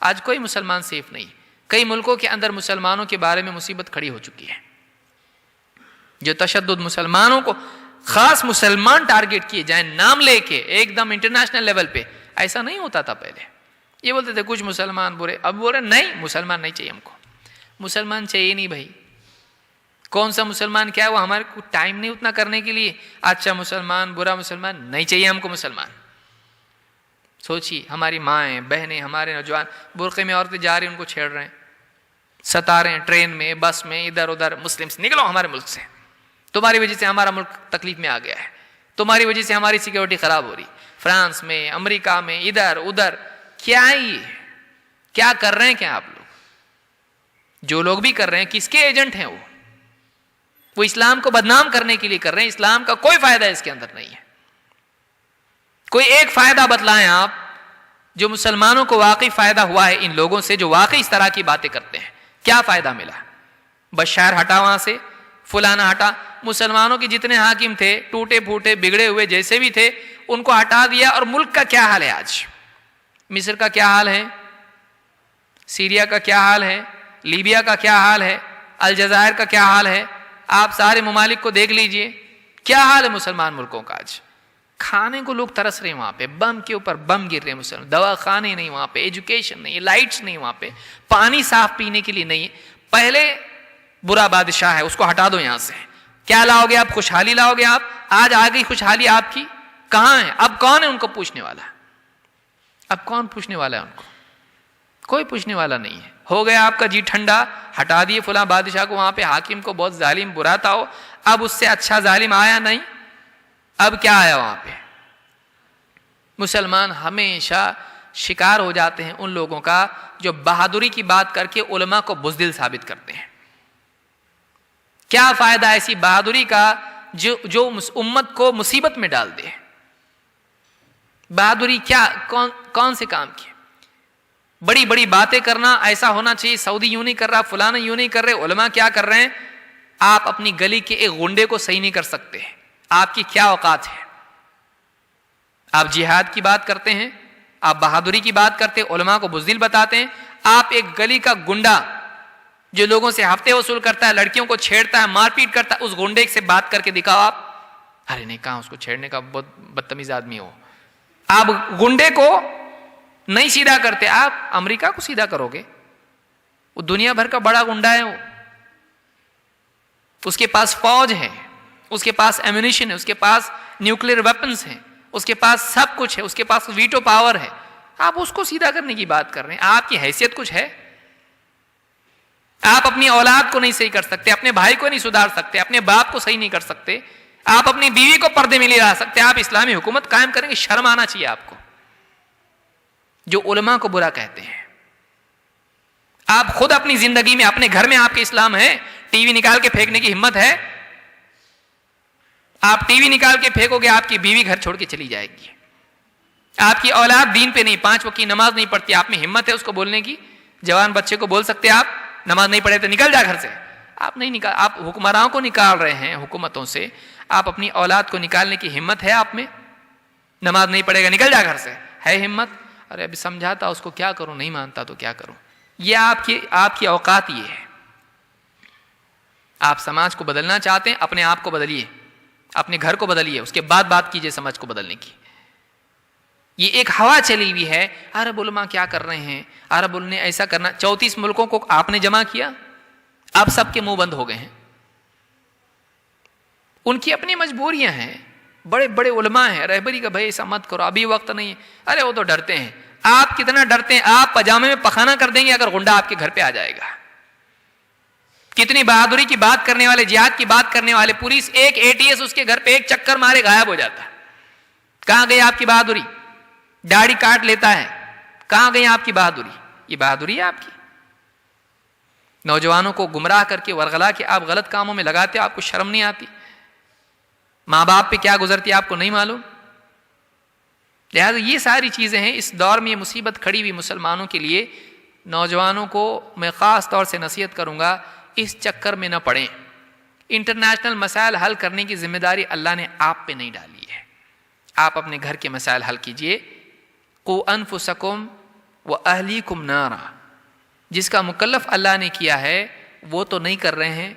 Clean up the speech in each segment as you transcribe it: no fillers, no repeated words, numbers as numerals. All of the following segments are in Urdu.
آج کوئی مسلمان سیف نہیں. کئی ملکوں کے اندر مسلمانوں کے بارے میں مصیبت کھڑی ہو چکی ہے. جو تشدد مسلمانوں کو خاص مسلمان ٹارگٹ کیے جائیں نام لے کے ایک دم انٹرنیشنل لیول پہ, ایسا نہیں ہوتا تھا پہلے. یہ بولتے تھے کچھ مسلمان برے, اب بول رہے نہیں مسلمان نہیں چاہیے ہم کو. مسلمان چاہیے نہیں بھائی. کون سا مسلمان کیا ہے, وہ ہمارے کو ٹائم نہیں اتنا کرنے کے لیے. اچھا مسلمان برا مسلمان نہیں چاہیے ہم کو مسلمان. سوچیے ہماری مائیں بہنیں ہمارے نوجوان برقعے میں عورتیں جا رہی ہیں ان کو چھیڑ رہے ہیں, ستا رہے ہیں ٹرین میں بس میں ادھر ادھر. مسلمس نکلو ہمارے ملک سے, تمہاری وجہ سے ہمارا ملک تکلیف میں آ گیا ہے, تمہاری وجہ سے ہماری سیکیورٹی خراب ہو رہی. فرانس میں امریکہ میں ادھر ادھر کیا ہے یہ, کیا کر رہے ہیں کیا آپ لوگ؟ جو لوگ بھی کر رہے ہیں کس کے ایجنٹ ہیں وہ اسلام کو بدنام کرنے کے لیے کر رہے ہیں. اسلام کا کوئی فائدہ اس کے اندر نہیں ہے. کوئی ایک فائدہ بتلائیں آپ جو مسلمانوں کو واقعی فائدہ ہوا ہے ان لوگوں سے جو واقعی اس طرح کی باتیں کرتے ہیں. کیا فائدہ ملا؟ بشار ہٹا وہاں سے, فلانا ہٹا. مسلمانوں کے جتنے حاکم تھے ٹوٹے پھوٹے بگڑے ہوئے جیسے بھی تھے ان کو ہٹا دیا. اور ملک کا کیا حال ہے آج؟ مصر کا کیا حال ہے, سیریا کا کیا حال ہے, لیبیا کا کیا حال ہے, الجزائر کا کیا حال ہے. آپ سارے ممالک کو دیکھ لیجئے کیا حال ہے مسلمان ملکوں کا آج. کھانے کو لوگ ترس رہے ہیں وہاں پہ, بم کے اوپر بم گر رہے ہیں مسلمان. دوا خانے نہیں وہاں پہ, ایجوکیشن نہیں, لائٹس نہیں وہاں پہ, پانی صاف پینے کے لیے نہیں. پہلے برا بادشاہ ہے اس کو ہٹا دو یہاں سے. کیا لاؤ گے آپ؟ خوشحالی لاؤ گے آپ. آج آ گئی خوشحالی آپ کی, کہاں ہے؟ اب کون ہے ان کو پوچھنے والا؟ اب کون پوچھنے والا ہے ان کو؟ کوئی پوچھنے والا نہیں ہے. ہو گیا آپ کا جی ٹھنڈا, ہٹا دیے فلاں بادشاہ کو وہاں پہ, حاکم کو بہت ظالم برا تھا وہ, اب اس سے اچھا ظالم آیا نہیں. اب کیا آیا وہاں پہ؟ مسلمان ہمیشہ شکار ہو جاتے ہیں ان لوگوں کا جو بہادری کی بات کر کے علماء کو بزدل ثابت کرتے ہیں. کیا فائدہ ایسی بہادری کا جو امت کو مصیبت میں ڈال دے؟ بہادری کیا کون سے کام کی؟ بڑی بڑی باتیں کرنا, ایسا ہونا چاہیے, سعودی یوں نہیں کر رہا, فلانا یوں نہیں کر رہے, علماء کیا کر رہے ہیں. آپ اپنی گلی کے ایک غنڈے کو صحیح نہیں کر سکتے. آپ کی کیا اوقات ہے؟ آپ جہاد کی بات کرتے ہیں, آپ بہادری کی بات کرتے ہیں, علماء کو بزدل بتاتے ہیں. آپ ایک گلی کا گنڈا جو لوگوں سے ہفتے وصول کرتا ہے, لڑکیوں کو چھیڑتا ہے, مار پیٹ کرتا ہے, اس گنڈے سے بات کر کے دکھاؤ آپ. ارے نہیں, کہاں اس کو چھیڑنے کا, بہت بدتمیز آدمی ہو. آپ گنڈے کو نہیں سیدھا کرتے, آپ امریکہ کو سیدھا کرو گے. وہ دنیا بھر کا بڑا گنڈا ہے, وہ اس کے پاس فوج ہے, اس کے پاس ایمونیشن ہے, اس کے پاس نیوکلیر ویپنز ہیں, اس کے پاس سب کچھ ہے, اس کے پاس ویٹو پاور ہے. آپ اس کو سیدھا کرنے کی بات کر رہے ہیں. آپ کی حیثیت کچھ ہے؟ آپ اپنی اولاد کو نہیں صحیح کر سکتے, اپنے بھائی کو نہیں سدھار سکتے, اپنے باپ کو صحیح نہیں کر سکتے, آپ اپنی بیوی کو پردے میں نہیں لا سکتے. آپ اسلامی حکومت قائم کریں گے, شرم آنا چاہیے آپ کو. جو علماء کو برا کہتے ہیں, آپ خود اپنی زندگی میں اپنے گھر میں آپ کے اسلام ہے, ٹی وی نکال کے پھینکنے کی ہمت ہے؟ آپ ٹی وی نکال کے پھینکو گے, آپ کی بیوی گھر چھوڑ کے چلی جائے گی. آپ کی اولاد دین پہ نہیں, 5 وقت کی نماز نہیں پڑھتی, آپ میں ہمت ہے اس کو بولنے کی؟ جوان بچے کو بول سکتے آپ نماز نہیں پڑھے تو نکل جا گھر سے؟ آپ نہیں نکال. آپ حکمراں کو نکال رہے ہیں حکومتوں سے, آپ اپنی اولاد کو نکالنے کی ہمت ہے آپ میں؟ نماز نہیں پڑھے گا نکل جا گھر سے, ہے ہمت؟ ارے ابھی سمجھاتا اس کو, کیا کروں, نہیں مانتا تو کیا کروں. یہ آپ کی اوقات یہ ہے. آپ سماج کو بدلنا چاہتے ہیں, اپنے آپ کو بدلیے, اپنے گھر کو بدلیے, اس کے بعد بات کیجئے سماج کو بدلنے کی. یہ ایک ہوا چلی ہوئی ہے, عرب علماء کیا کر رہے ہیں, عرب نے ایسا کرنا. 34 ملکوں کو آپ نے جمع کیا, اب سب کے منہ بند ہو گئے ہیں. ان کی اپنی مجبوریاں ہیں, بڑے بڑے علماء ہیں, رہبری کا بھائی ایسا مت کرو, ابھی وقت نہیں ہے. ارے وہ تو ڈرتے ہیں. آپ کتنا ڈرتے ہیں؟ آپ پجامے میں پخانا کر دیں گے اگر غنڈا آپ کے گھر پہ آ جائے گا. کتنی بہادری کی بات کرنے والے, جہاد کی بات کرنے والے, پولیس ایک ATS اس کے گھر پہ ایک چکر مارے غائب ہو جاتا. کہاں گئی آپ کی بہادری؟ داڑھی کاٹ لیتا ہے, کہاں گئی آپ کی بہادری؟ یہ بہادری ہے آپ کی؟ نوجوانوں کو گمراہ کر کے ورغلا کے آپ غلط کاموں میں لگاتے, آپ کو شرم نہیں آتی؟ ماں باپ پہ کیا گزرتی آپ کو نہیں معلوم؟ لہذا یہ ساری چیزیں ہیں. اس دور میں یہ مصیبت کھڑی ہوئی مسلمانوں کے لیے, نوجوانوں کو میں خاص طور سے نصیحت کروں گا, اس چکر میں نہ پڑیں. انٹرنیشنل مسائل حل کرنے کی ذمہ داری اللہ نے آپ پہ نہیں ڈالی ہے. آپ اپنے گھر کے مسائل حل کیجئے. قوا انفسکم وَأَهْلِيكُمْ نَارًا، جس کا مکلف اللہ نے کیا ہے وہ تو نہیں کر رہے ہیں،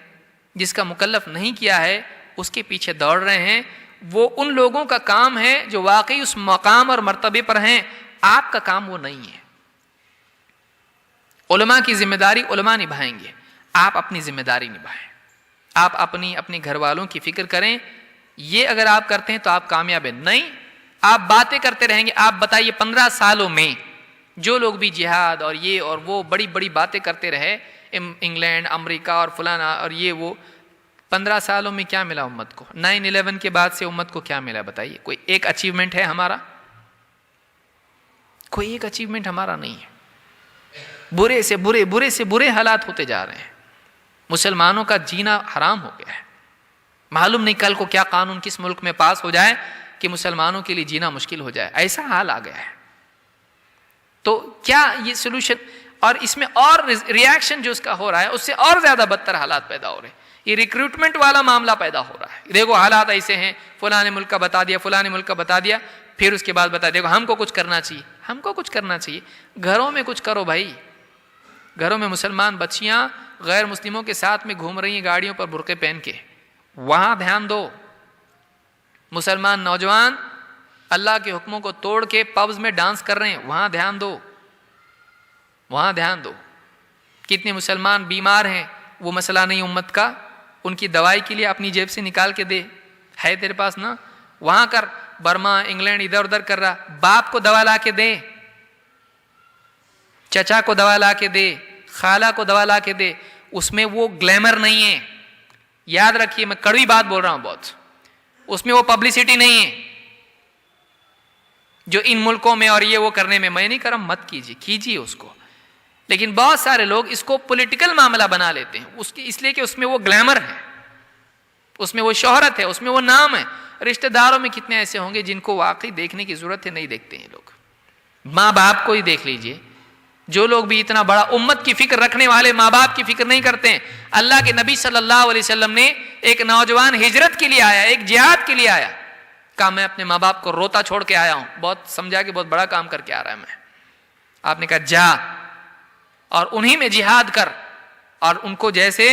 جس کا مکلف نہیں کیا ہے اس کے پیچھے دوڑ رہے ہیں. وہ ان لوگوں کا کام ہے جو واقعی اس مقام اور مرتبے پر ہیں، آپ کا کام وہ نہیں ہے. علماء کی ذمہ داری علماء نبھائیں گے، آپ اپنی ذمہ داری نبھائیں. آپ اپنے گھر والوں کی فکر کریں. یہ اگر آپ کرتے ہیں تو آپ کامیاب ہیں. نہیں، آپ باتیں کرتے رہیں گے. آپ بتائیے 15 سالوں میں جو لوگ بھی جہاد اور یہ اور وہ بڑی بڑی باتیں کرتے رہے، انگلینڈ، امریکہ اور فلانا اور یہ وہ، 15 سالوں میں کیا ملا امت کو؟ 9/11 کے بعد سے امت کو کیا ملا بتائیے؟ کوئی ایک اچیومنٹ ہے ہمارا؟ کوئی ایک اچیومنٹ ہمارا نہیں ہے. برے سے برے حالات ہوتے جا رہے ہیں. مسلمانوں کا جینا حرام ہو گیا ہے. معلوم نہیں کل کو کیا قانون کس ملک میں پاس ہو جائے کہ مسلمانوں کے لیے جینا مشکل ہو جائے. ایسا حال آ گیا ہے. تو کیا یہ سولوشن؟ اور اس میں اور ریاکشن جو اس کا ہو رہا ہے اس سے اور زیادہ بدتر حالات پیدا ہو رہے ہیں. یہ ریکروٹمنٹ والا معاملہ پیدا ہو رہا ہے. دیکھو حالات ایسے ہیں، فلاں ملک کا بتا دیا، فلاں ملک کا بتا دیا، پھر اس کے بعد بتا دیکھو ہم کو کچھ کرنا چاہیے، ہم کو کچھ کرنا چاہیے. گھروں میں کچھ کرو بھائی. گھروں میں مسلمان بچیاں غیر مسلموں کے ساتھ میں گھوم رہی ہیں گاڑیوں پر برقعے پہن کے، وہاں دھیان دو. مسلمان نوجوان اللہ کے حکموں کو توڑ کے پبز میں ڈانس کر رہے ہیں، وہاں دھیان دو، وہاں دھیان دو. کتنے مسلمان بیمار ہیں، وہ مسئلہ نہیں امت کا، ان کی دوائی کے لیے اپنی جیب سے نکال کے دے، ہے تیرے پاس نا، وہاں کر. برما، انگلینڈ ادھر ادھر کر رہا، باپ کو دوا لا کے دے، چچا کو دوا لا کے دے، خالہ کو دوا لا کے دے. اس میں وہ گلیمر نہیں ہے، یاد رکھیے میں کڑوی بات بول رہا ہوں بہت. اس میں وہ پبلسٹی نہیں ہے جو ان ملکوں میں اور یہ وہ کرنے میں. میں نہیں کر رہا، مت کیجیے اس کو. لیکن بہت سارے لوگ اس کو پولیٹیکل معاملہ بنا لیتے ہیں اس لیے کہ اس میں وہ گلیمر ہے، اس میں وہ شہرت ہے، اس میں وہ نام ہے. رشتہ داروں میں کتنے ایسے ہوں گے جن کو واقعی دیکھنے کی ضرورت ہے، نہیں دیکھتے ہیں لوگ. ماں باپ کو ہی دیکھ لیجئے، جو لوگ بھی اتنا بڑا امت کی فکر رکھنے والے ماں باپ کی فکر نہیں کرتے ہیں. اللہ کے نبی صلی اللہ علیہ وسلم نے ایک نوجوان ہجرت کے لیے آیا، ایک جہاد کے لیے آیا، کہا میں اپنے ماں باپ کو روتا چھوڑ کے آیا ہوں. بہت سمجھا کہ بہت بڑا کام کر کے آ رہا ہے میں. آپ نے کہا جا اور انہی میں جہاد کر، اور ان کو جیسے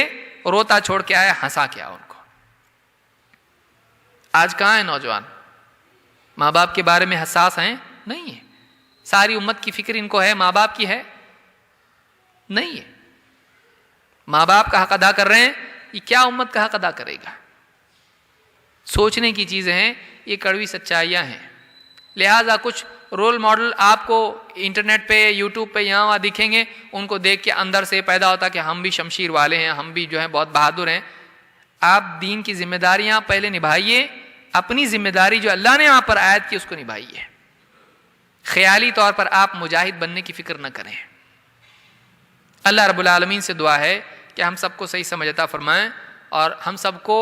روتا چھوڑ کے آیا ہنسا کے آؤ ان کو. آج کہاں ہے نوجوان؟ ماں باپ کے بارے میں حساس ہیں؟ نہیں ہے. ساری امت کی فکر ان کو ہے، ماں باپ کی ہے نہیں ہے. ماں باپ کا حق ادا کر رہے ہیں، یہ کیا امت کا حق ادا کرے گا؟ سوچنے کی چیزیں ہیں، یہ کڑوی سچائیاں ہیں. لہٰذا کچھ رول ماڈل آپ کو انٹرنیٹ پہ، یوٹیوب پہ یہاں وہاں دکھیں گے، ان کو دیکھ کے اندر سے پیدا ہوتا کہ ہم بھی شمشیر والے ہیں، ہم بھی جو ہیں بہت بہادر ہیں. آپ دین کی ذمہ داریاں پہلے نبھائیے، اپنی ذمہ داری جو اللہ نے آپ پر عائد کی اس کو نبھائیے. خیالی طور پر آپ مجاہد بننے کی فکر نہ کریں. اللہ رب العالمین سے دعا ہے کہ ہم سب کو صحیح سمجھ عطا فرمائیں اور ہم سب کو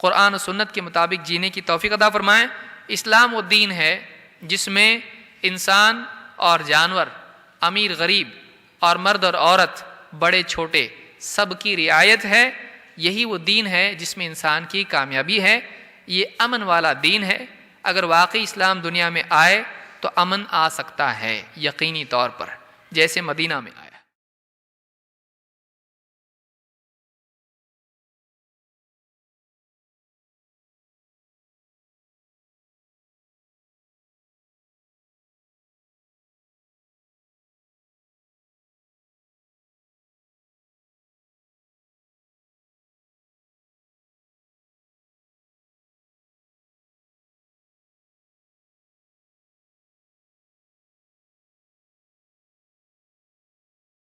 قرآن و سنت کے مطابق جینے کی توفیق عطا فرمائیں. اسلام وہ دین ہے جس میں انسان اور جانور، امیر غریب اور مرد اور عورت، بڑے چھوٹے، سب کی رعایت ہے. یہی وہ دین ہے جس میں انسان کی کامیابی ہے. یہ امن والا دین ہے. اگر واقعی اسلام دنیا میں آئے تو امن آ سکتا ہے یقینی طور پر، جیسے مدینہ میں آئے.